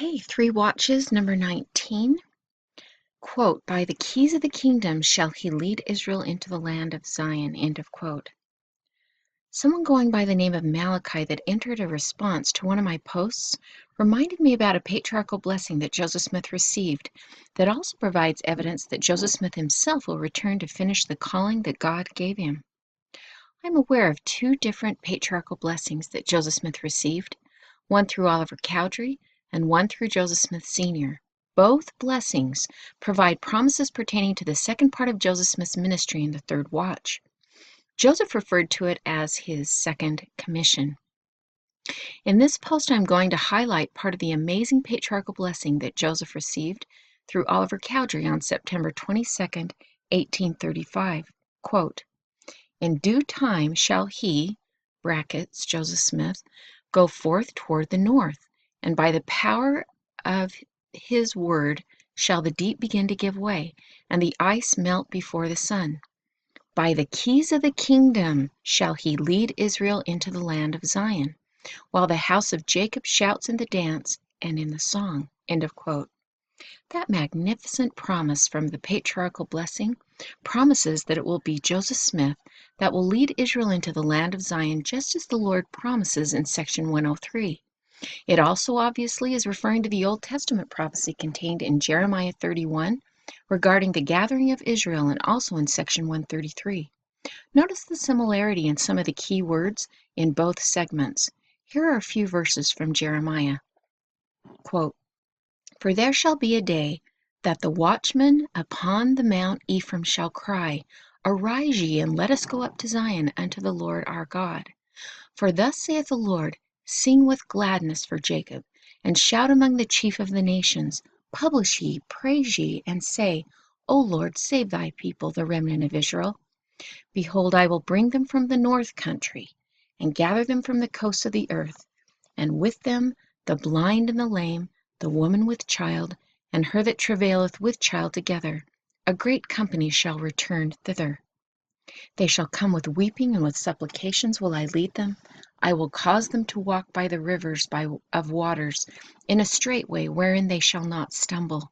Okay, Three Watches, number 19. Quote, "By the keys of the kingdom shall he lead Israel into the land of Zion." End of quote. Someone going by the name of Malachi that entered a response to one of my posts reminded me about a patriarchal blessing that Joseph Smith received that also provides evidence that Joseph Smith himself will return to finish the calling that God gave him. I'm aware of two different patriarchal blessings that Joseph Smith received, one through Oliver Cowdery and one through Joseph Smith Sr. Both blessings provide promises pertaining to the second part of Joseph Smith's ministry in the third watch. Joseph referred to it as his second commission. In this post, I'm going to highlight part of the amazing patriarchal blessing that Joseph received through Oliver Cowdery on September 22nd, 1835. Quote, "In due time shall he (brackets, Joseph Smith) go forth toward the north, and by the power of his word shall the deep begin to give way, and the ice melt before the sun. By the keys of the kingdom shall he lead Israel into the land of Zion, while the house of Jacob shouts in the dance and in the song." End of quote. That magnificent promise from the patriarchal blessing promises that it will be Joseph Smith that will lead Israel into the land of Zion, just as the Lord promises in section 103. It also obviously is referring to the Old Testament prophecy contained in Jeremiah 31 regarding the gathering of Israel, and also in section 133. Notice the similarity in some of the key words in both segments. Here are a few verses from Jeremiah. Quote, "For there shall be a day that the watchman upon the Mount Ephraim shall cry, Arise ye, and let us go up to Zion unto the Lord our God. For thus saith the Lord, Sing with gladness for Jacob, and shout among the chief of the nations. Publish ye, praise ye, and say, O Lord, save thy people, the remnant of Israel. Behold, I will bring them from the north country, and gather them from the coasts of the earth, and with them the blind and the lame, the woman with child, and her that travaileth with child together. A great company shall return thither. They shall come with weeping, and with supplications will I lead them. I will cause them to walk by the rivers of waters, in a straight way wherein they shall not stumble.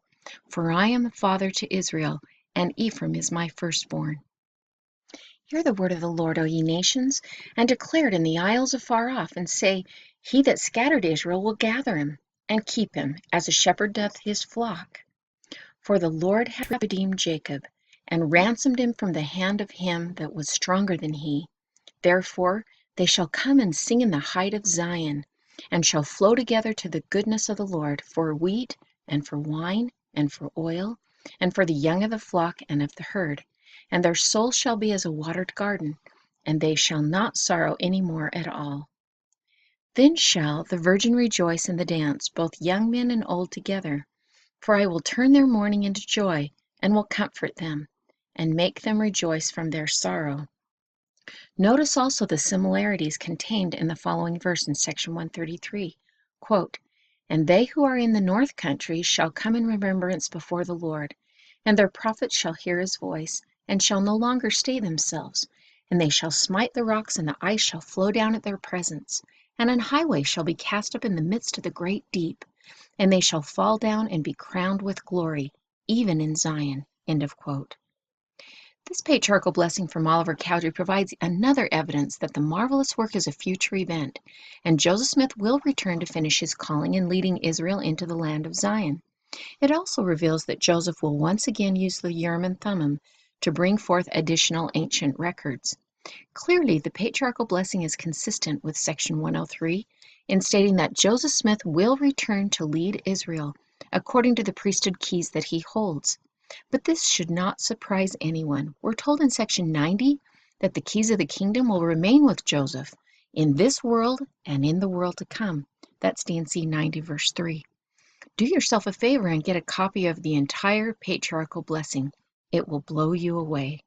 For I am a father to Israel, and Ephraim is my firstborn." Hear the word of the Lord, O ye nations, and declare it in the isles afar off, and say, He that scattered Israel will gather him, and keep him, as a shepherd doth his flock. For the Lord hath redeemed Jacob, and ransomed him from the hand of him that was stronger than he. Therefore they shall come and sing in the height of Zion, and shall flow together to the goodness of the Lord, for wheat, and for wine, and for oil, and for the young of the flock and of the herd. And their soul shall be as a watered garden, and they shall not sorrow any more at all. Then shall the virgin rejoice in the dance, both young men and old together. For I will turn their mourning into joy, and will comfort them, and make them rejoice from their sorrow. Notice also the similarities contained in the following verse in section 133. Quote, "And they who are in the north country shall come in remembrance before the Lord, and their prophets shall hear his voice, and shall no longer stay themselves. And they shall smite the rocks, and the ice shall flow down at their presence. And an highway shall be cast up in the midst of the great deep. And they shall fall down and be crowned with glory, even in Zion." End of quote. This patriarchal blessing from Oliver Cowdery provides another evidence that the marvelous work is a future event, and Joseph Smith will return to finish his calling in leading Israel into the land of Zion. It also reveals that Joseph will once again use the Urim and Thummim to bring forth additional ancient records. Clearly, the patriarchal blessing is consistent with section 103 in stating that Joseph Smith will return to lead Israel according to the priesthood keys that he holds. But this should not surprise anyone. We're told in section 90 that the keys of the kingdom will remain with Joseph in this world and in the world to come. That's D&C 90 verse 3. Do yourself a favor and get a copy of the entire patriarchal blessing. It will blow you away.